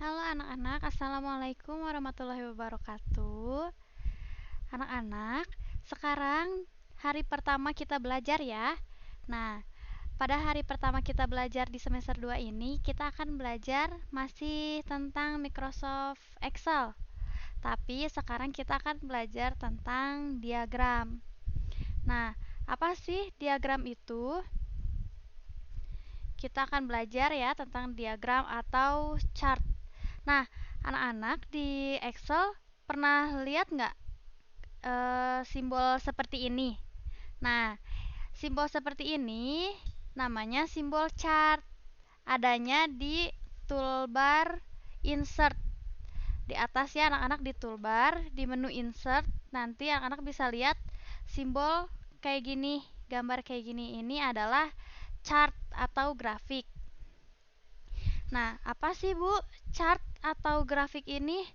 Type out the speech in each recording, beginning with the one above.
Halo anak-anak, Assalamualaikum warahmatullahi wabarakatuh. Anak-anak, sekarang hari pertama kita belajar ya. Nah, pada hari pertama kita belajar di semester 2 ini, kita akan belajar masih tentang Microsoft Excel. Tapi sekarang kita akan belajar tentang diagram. Nah, apa sih diagram itu? Kita akan belajar ya tentang diagram atau chart. Nah, anak-anak di Excel pernah lihat nggak simbol seperti ini? Nah, simbol seperti ini namanya simbol chart. Adanya di toolbar insert. Di atas ya anak-anak di toolbar, di menu insert, nanti anak-anak bisa lihat simbol kayak gini, gambar kayak gini. Ini adalah chart atau grafik. Nah, apa sih Bu chart atau grafik ini?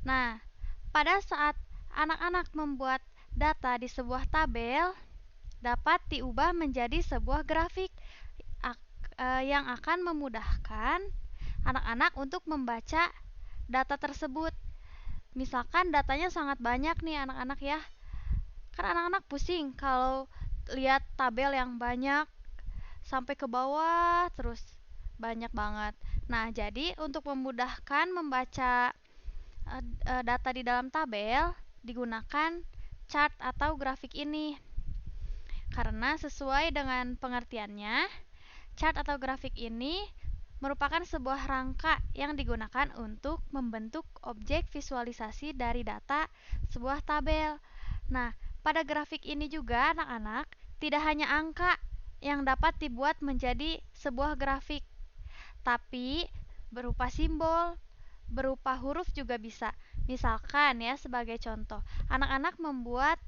Nah, pada saat anak-anak membuat data di sebuah tabel, dapat diubah menjadi sebuah grafik yang akan memudahkan anak-anak untuk membaca data tersebut. Misalkan datanya sangat banyak nih anak-anak ya. Kan anak-anak pusing kalau lihat tabel yang banyak sampai ke bawah terus banyak banget. Nah, jadi untuk memudahkan membaca data di dalam tabel digunakan chart atau grafik ini. Karena sesuai dengan pengertiannya, chart atau grafik ini merupakan sebuah rangka yang digunakan untuk membentuk objek visualisasi dari data sebuah tabel. Nah, pada grafik ini juga anak-anak tidak hanya angka yang dapat dibuat menjadi sebuah grafik, tapi berupa simbol, berupa huruf juga bisa. Misalkan ya sebagai contoh, anak-anak membuat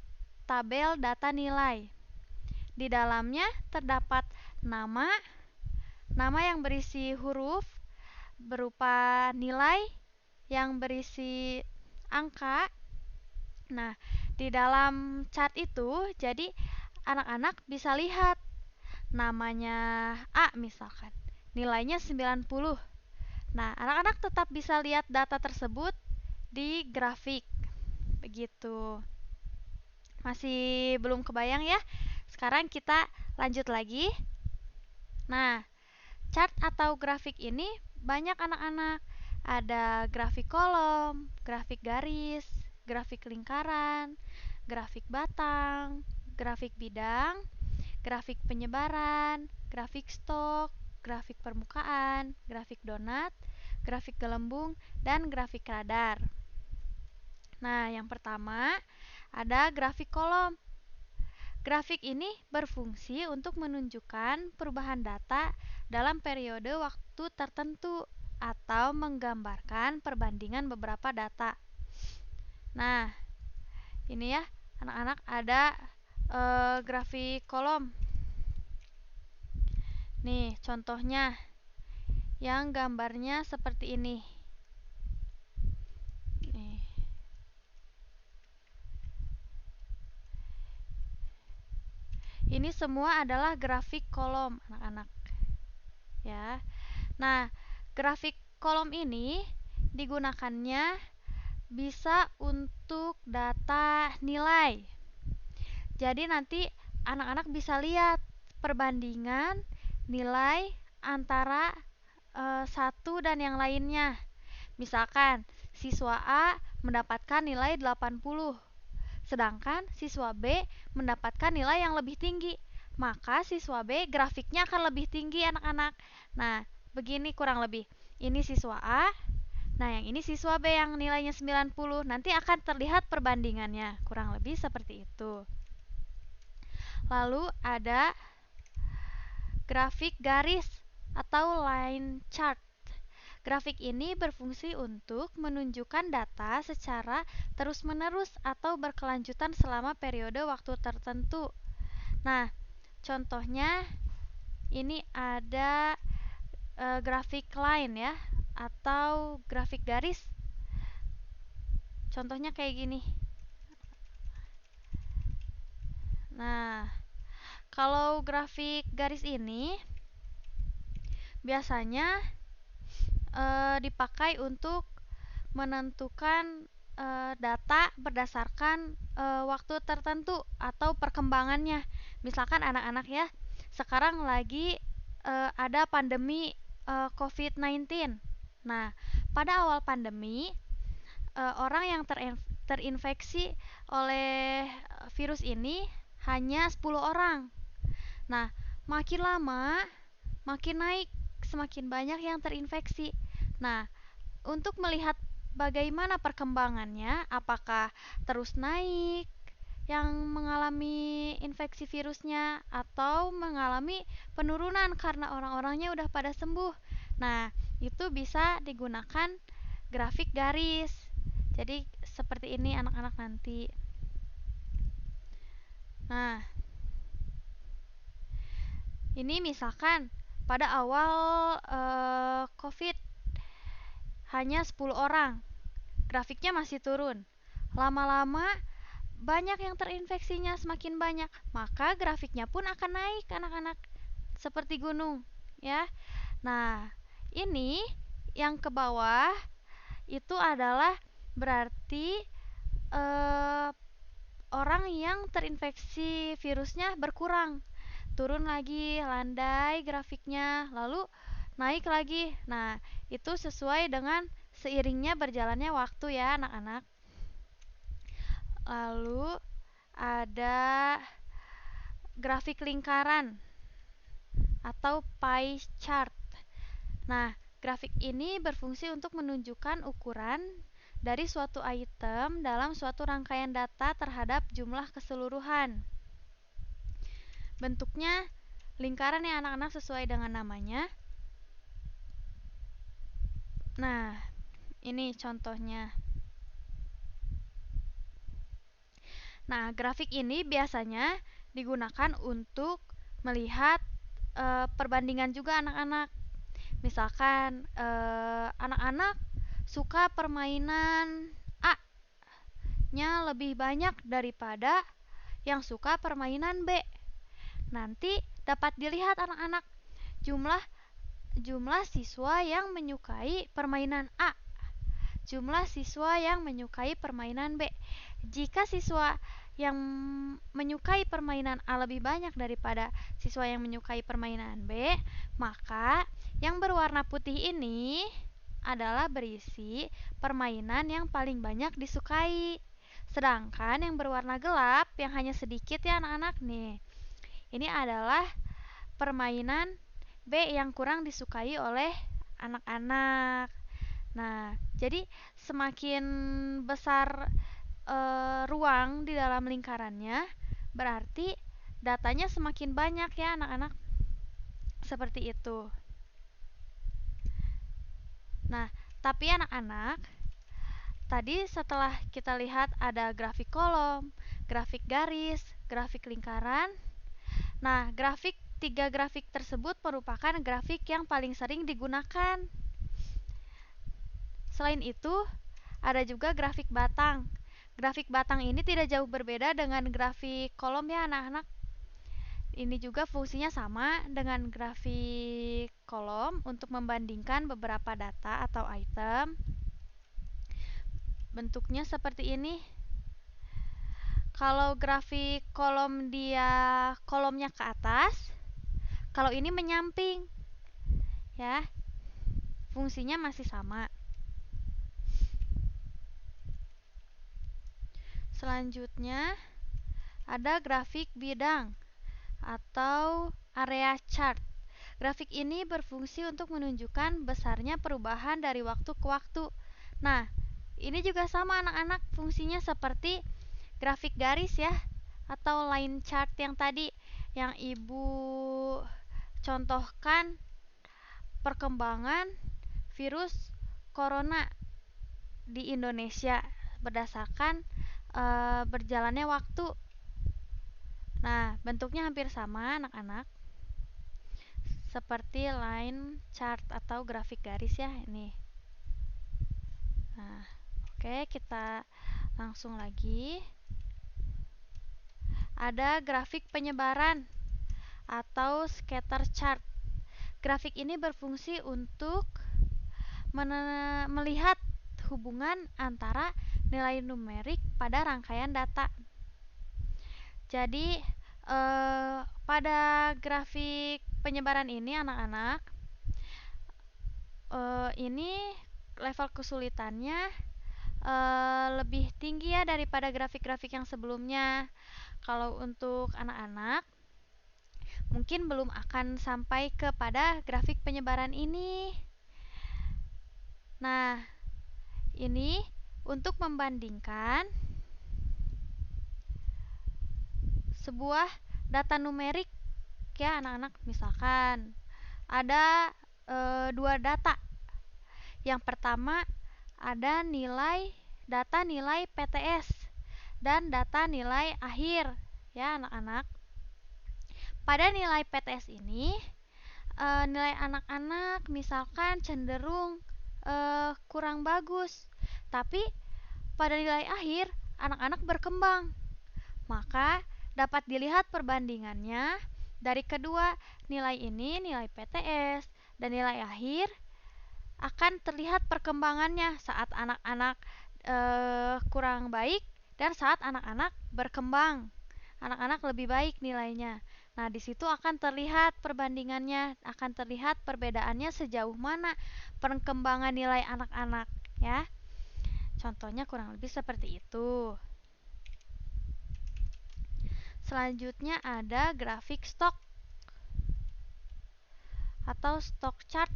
tabel data nilai. Di dalamnya terdapat nama, nama yang berisi huruf berupa nilai yang berisi angka. Nah, di dalam chart itu jadi anak-anak bisa lihat namanya A misalkan. Nilainya 90. Nah, anak-anak tetap bisa lihat data tersebut di grafik. Begitu. Masih belum kebayang ya? Sekarang kita lanjut lagi. Nah, chart atau grafik ini banyak anak-anak. Ada grafik kolom, grafik garis, grafik lingkaran, grafik batang, grafik bidang, grafik penyebaran, grafik stok, grafik permukaan, grafik donat, grafik gelembung, dan grafik radar. Nah, yang pertama ada grafik kolom. Grafik ini berfungsi untuk menunjukkan perubahan data dalam periode waktu tertentu atau menggambarkan perbandingan beberapa data. Nah, ini ya anak-anak ada grafik kolom. Nih, contohnya yang gambarnya seperti ini. Nih. Ini semua adalah grafik kolom, anak-anak. Ya. Nah, grafik kolom ini digunakannya bisa untuk data nilai. Jadi nanti anak-anak bisa lihat perbandingan nilai antara satu dan yang lainnya. Misalkan siswa A mendapatkan nilai 80, sedangkan siswa B mendapatkan nilai yang lebih tinggi. Maka siswa B grafiknya akan lebih tinggi anak-anak. Nah, begini kurang lebih. Ini siswa A, nah yang ini siswa B yang nilainya 90. Nanti akan terlihat perbandingannya. Kurang lebih seperti itu. Lalu ada grafik garis atau line chart. Grafik ini berfungsi untuk menunjukkan data secara terus-menerus atau berkelanjutan selama periode waktu tertentu. Nah, contohnya ini ada grafik line ya atau grafik garis. Contohnya kayak gini. Nah, kalau grafik garis ini biasanya dipakai untuk menentukan data berdasarkan waktu tertentu atau perkembangannya. Misalkan anak-anak ya, sekarang lagi ada pandemi COVID-19. Nah, pada awal pandemi, orang yang terinfeksi oleh virus ini hanya 10 orang. Nah, makin lama makin naik, semakin banyak yang terinfeksi. Nah, untuk melihat bagaimana perkembangannya, apakah terus naik yang mengalami infeksi virusnya atau mengalami penurunan karena orang-orangnya udah pada sembuh. Nah, itu bisa digunakan grafik garis. Jadi seperti ini anak-anak nanti. Nah, ini misalkan pada awal COVID hanya 10 orang. Grafiknya masih turun. Lama-lama banyak yang terinfeksinya, semakin banyak, maka grafiknya pun akan naik anak-anak, seperti gunung ya. Nah, ini yang ke bawah itu adalah berarti eh, orang yang terinfeksi virusnya berkurang, turun lagi, landai grafiknya, lalu naik lagi. Nah, itu sesuai dengan seiringnya berjalannya waktu ya anak-anak. Lalu ada grafik lingkaran atau pie chart. Nah, grafik ini berfungsi untuk menunjukkan ukuran dari suatu item dalam suatu rangkaian data terhadap jumlah keseluruhan. Bentuknya lingkaran ya anak-anak, sesuai dengan namanya. Nah, ini contohnya. Nah, grafik ini biasanya digunakan untuk melihat perbandingan juga anak-anak. Misalkan anak-anak suka permainan A-nya lebih banyak daripada yang suka permainan B. Nanti dapat dilihat anak-anak jumlah jumlah siswa yang menyukai permainan A, jumlah siswa yang menyukai permainan B. Jika siswa yang menyukai permainan A lebih banyak daripada siswa yang menyukai permainan B, maka yang berwarna putih ini adalah berisi permainan yang paling banyak disukai. Sedangkan yang berwarna gelap, yang hanya sedikit ya anak-anak nih, ini adalah permainan B yang kurang disukai oleh anak-anak. Nah, jadi semakin besar ruang di dalam lingkarannya, berarti datanya semakin banyak ya anak-anak. Seperti itu. Nah, tapi anak-anak, tadi setelah kita lihat ada grafik kolom, grafik garis, grafik lingkaran. Nah, tiga grafik tersebut merupakan grafik yang paling sering digunakan. Selain itu, ada juga grafik batang. Grafik batang ini tidak jauh berbeda dengan grafik kolom ya anak-anak. Ini juga fungsinya sama dengan grafik kolom untuk membandingkan beberapa data atau item. Bentuknya seperti ini. Kalau grafik kolom dia kolomnya ke atas, kalau ini menyamping. Ya. Fungsinya masih sama. Selanjutnya ada grafik bidang atau area chart. Grafik ini berfungsi untuk menunjukkan besarnya perubahan dari waktu ke waktu. Nah, ini juga sama anak-anak, fungsinya seperti grafik garis ya, atau line chart yang tadi yang ibu contohkan perkembangan virus corona di Indonesia berdasarkan berjalannya waktu. Nah, bentuknya hampir sama anak-anak, seperti line chart atau grafik garis ya ini. Nah, oke, kita langsung lagi. Ada grafik penyebaran atau scatter chart. Grafik ini berfungsi untuk melihat hubungan antara nilai numerik pada rangkaian data. Jadi pada grafik penyebaran ini anak-anak, ini level kesulitannya lebih tinggi ya daripada grafik-grafik yang sebelumnya. Kalau untuk anak-anak mungkin belum akan sampai kepada grafik penyebaran ini. Nah, ini untuk membandingkan sebuah data numerik ya anak-anak. Misalkan ada dua data. Yang pertama ada data nilai PTS dan data nilai akhir ya anak-anak. Pada nilai PTS ini nilai anak-anak misalkan cenderung kurang bagus, tapi pada nilai akhir anak-anak berkembang. Maka dapat dilihat perbandingannya dari kedua nilai ini, nilai PTS dan nilai akhir, akan terlihat perkembangannya saat anak-anak kurang baik dan saat anak-anak berkembang. Anak-anak lebih baik nilainya. Nah, di situ akan terlihat perbandingannya, akan terlihat perbedaannya sejauh mana perkembangan nilai anak-anak ya. Contohnya kurang lebih seperti itu. Selanjutnya ada grafik stok atau stock chart.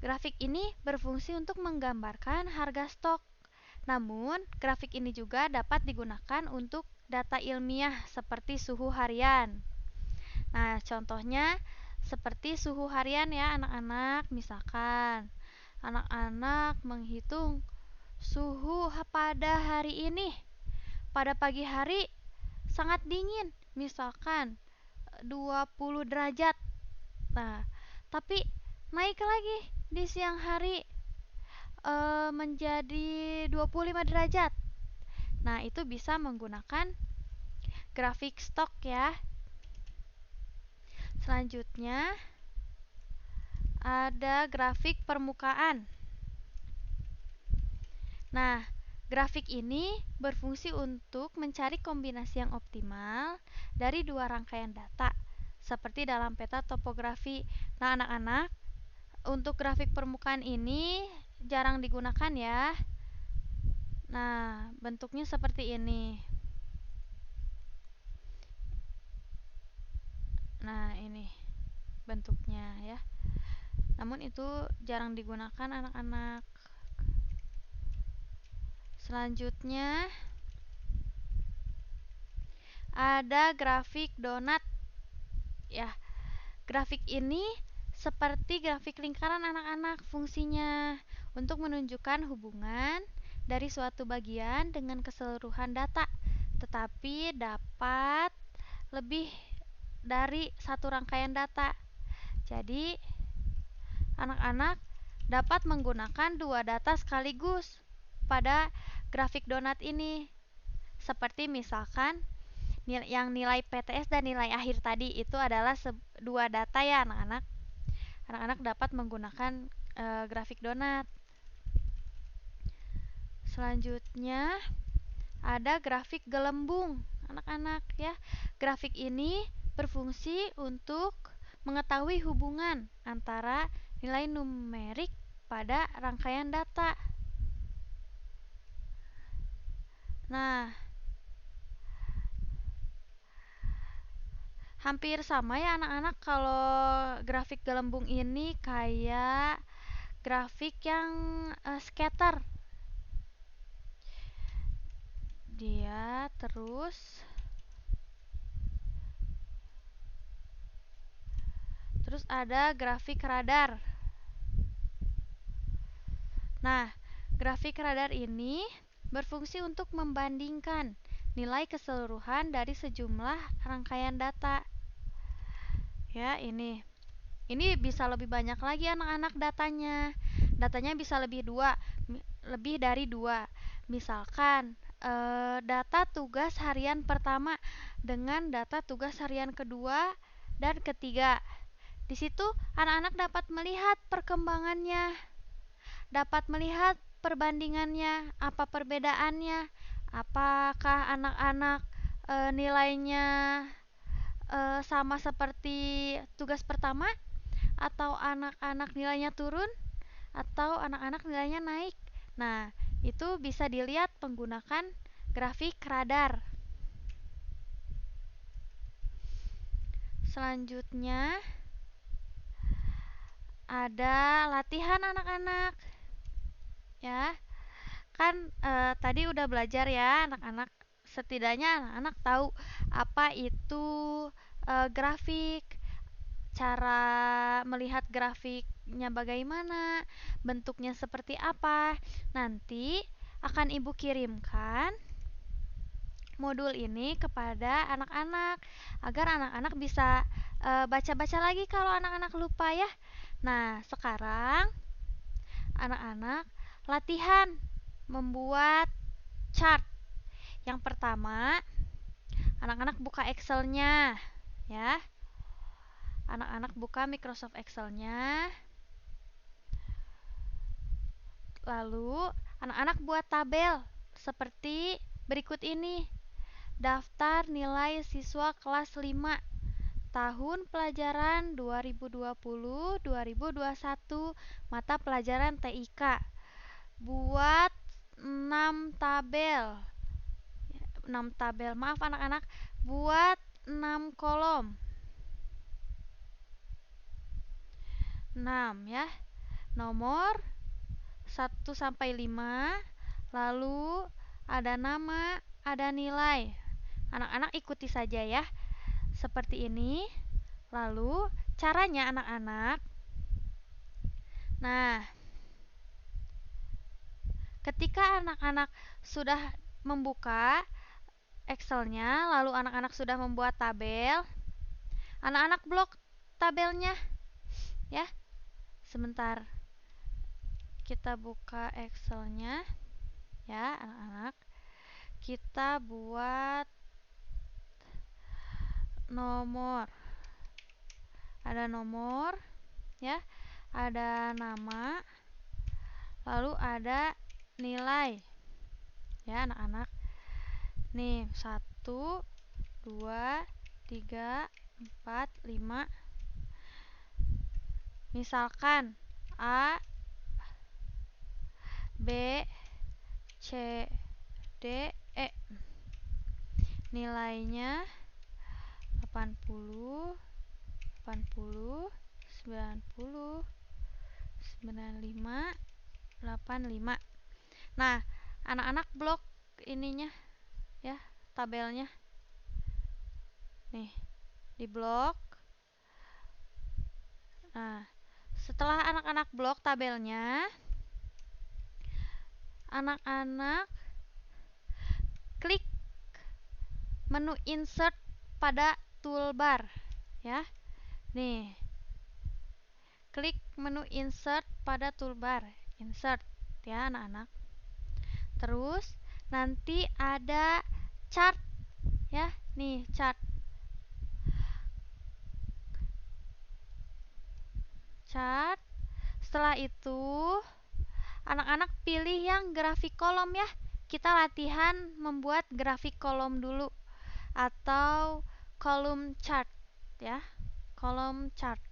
Grafik ini berfungsi untuk menggambarkan harga stok. Namun, grafik ini juga dapat digunakan untuk data ilmiah seperti suhu harian. Nah, contohnya seperti suhu harian ya anak-anak. Misalkan anak-anak menghitung suhu pada hari ini. Pada pagi hari sangat dingin, misalkan 20 derajat. Nah, tapi naik lagi di siang hari menjadi 25 derajat. Nah, itu bisa menggunakan grafik stok ya. Selanjutnya ada grafik permukaan. Nah, grafik ini berfungsi untuk mencari kombinasi yang optimal dari dua rangkaian data, seperti dalam peta topografi. Nah, anak-anak, untuk grafik permukaan ini jarang digunakan ya. Nah, bentuknya seperti ini. Nah, ini bentuknya ya. Namun itu jarang digunakan anak-anak. Selanjutnya ada grafik donat. Ya, grafik ini seperti grafik lingkaran anak-anak, fungsinya untuk menunjukkan hubungan dari suatu bagian dengan keseluruhan data, tetapi dapat lebih dari satu rangkaian data. Jadi, anak-anak dapat menggunakan dua data sekaligus pada grafik donat ini. Seperti misalkan yang nilai PTS dan nilai akhir tadi itu adalah dua data ya anak-anak. Anak-anak dapat menggunakan grafik donat. Selanjutnya ada grafik gelembung anak-anak ya. Grafik ini berfungsi untuk mengetahui hubungan antara nilai numerik pada rangkaian data. Nah, hampir sama ya anak-anak kalau grafik gelembung ini kayak grafik yang scatter. Dia terus ada grafik radar. Nah, grafik radar ini berfungsi untuk membandingkan nilai keseluruhan dari sejumlah rangkaian data. Ya, ini. Ini bisa lebih banyak lagi anak-anak datanya. Datanya bisa lebih dari 2. Misalkan data tugas harian pertama dengan data tugas harian kedua dan ketiga. Di situ anak-anak dapat melihat perkembangannya. dapat melihat perbandingannya, apa perbedaannya, apakah anak-anak nilainya sama seperti tugas pertama, atau anak-anak nilainya turun, atau anak-anak nilainya naik. Nah, itu bisa dilihat menggunakan grafik radar. Selanjutnya ada latihan anak-anak. Ya, kan tadi udah belajar ya anak-anak. Setidaknya anak-anak tahu apa itu grafik, cara melihat grafiknya bagaimana, bentuknya seperti apa. Nanti akan Ibu kirimkan modul ini kepada anak-anak agar anak-anak bisa baca-baca lagi kalau anak-anak lupa ya. Nah, sekarang anak-anak latihan membuat chart. Yang pertama, anak-anak buka Excel-nya ya. Anak-anak buka Microsoft Excel-nya. Lalu, anak-anak buat tabel seperti berikut ini. Daftar nilai siswa kelas 5 tahun pelajaran 2020-2021 mata pelajaran TIK. Buat 6 tabel. 6 tabel. Maaf anak-anak, buat 6 kolom. 6 ya. Nomor 1 sampai 5, lalu ada nama, ada nilai. Anak-anak ikuti saja ya. Seperti ini. Lalu caranya anak-anak. Nah, ketika anak-anak sudah membuka Excel-nya, lalu anak-anak sudah membuat tabel, anak-anak blok tabelnya ya. Sebentar. Kita buka Excel-nya ya, anak-anak. Kita buat nomor. Ada nomor ya, ada nama, lalu ada nilai ya anak-anak. Nih 1, 2, 3, 4, 5. Misalkan A, B, C, D, E. Nilainya 80, 80, 90, 95, 85. Nah, anak-anak blok ininya ya, tabelnya. Nih, di blok. Nah, setelah anak-anak blok tabelnya, anak-anak klik menu insert pada toolbar ya. Nih, klik menu insert pada toolbar, insert ya anak-anak. Terus nanti ada chart ya, nih chart. Chart. Setelah itu anak-anak pilih yang grafik kolom ya. Kita latihan membuat grafik kolom dulu atau kolom chart ya. Kolom chart.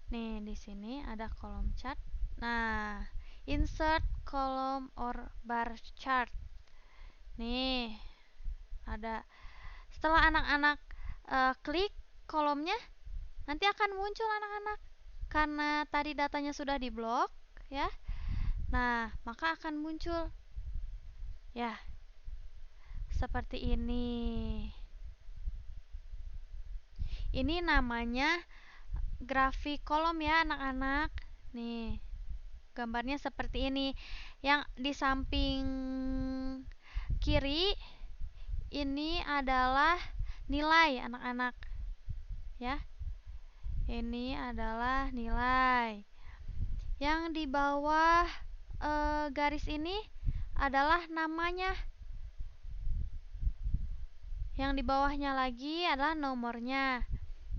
Nih, di sini ada kolom chart. Nah, insert column or bar chart. Nih, ada. Setelah anak-anak klik kolomnya, nanti akan muncul anak-anak. Karena tadi datanya sudah diblok, ya. Nah, maka akan muncul. Ya, seperti ini. Ini namanya grafik kolom ya, anak-anak. Nih, gambarnya seperti ini. Yang di samping kiri ini adalah nilai anak-anak. Ya. Ini adalah nilai. Yang di bawah garis ini adalah namanya. Yang di bawahnya lagi adalah nomornya.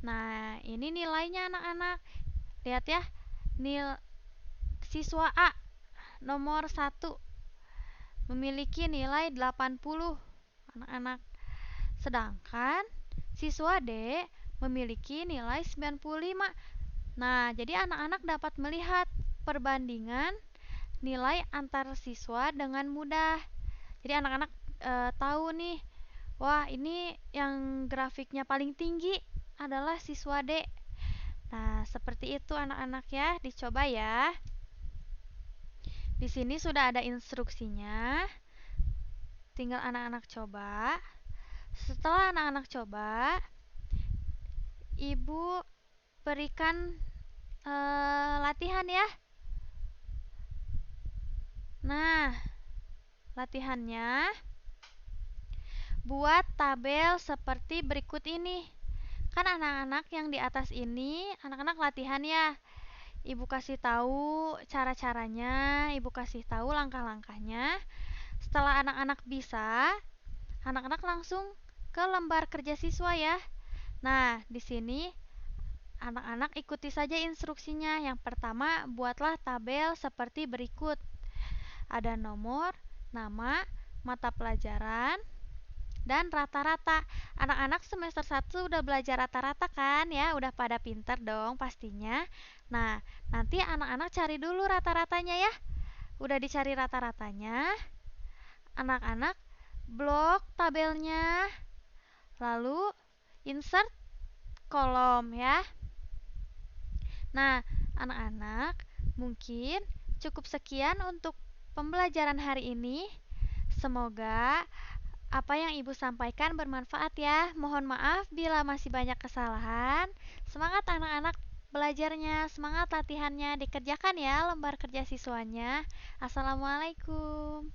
Nah, ini nilainya anak-anak. Lihat ya. siswa A nomor 1 memiliki nilai 80 anak-anak. Sedangkan siswa D memiliki nilai 95. Nah, jadi anak-anak dapat melihat perbandingan nilai antar siswa dengan mudah. Jadi anak-anak tahu nih, wah ini yang grafiknya paling tinggi adalah siswa D. Nah, seperti itu anak-anak ya, dicoba ya. Di sini sudah ada instruksinya. Tinggal anak-anak coba. Setelah anak-anak coba, Ibu berikan latihan ya. Nah, latihannya buat tabel seperti berikut ini. Kan anak-anak yang di atas ini, anak-anak latihan ya. Ibu kasih tahu cara-caranya, Ibu kasih tahu langkah-langkahnya. Setelah anak-anak bisa, anak-anak langsung ke lembar kerja siswa ya. Nah, di sini anak-anak ikuti saja instruksinya. Yang pertama, buatlah tabel seperti berikut. Ada nomor, nama, mata pelajaran, dan rata-rata. Anak-anak semester 1 udah belajar rata-rata kan ya? Udah pada pinter dong pastinya. Nah, nanti anak-anak cari dulu rata-ratanya ya. Udah dicari rata-ratanya, anak-anak blok tabelnya, lalu insert kolom ya. Nah, anak-anak, mungkin cukup sekian untuk pembelajaran hari ini. Semoga apa yang Ibu sampaikan bermanfaat ya. Mohon maaf bila masih banyak kesalahan. Semangat anak-anak belajarnya, semangat latihannya, dikerjakan ya lembar kerja siswanya. Assalamualaikum.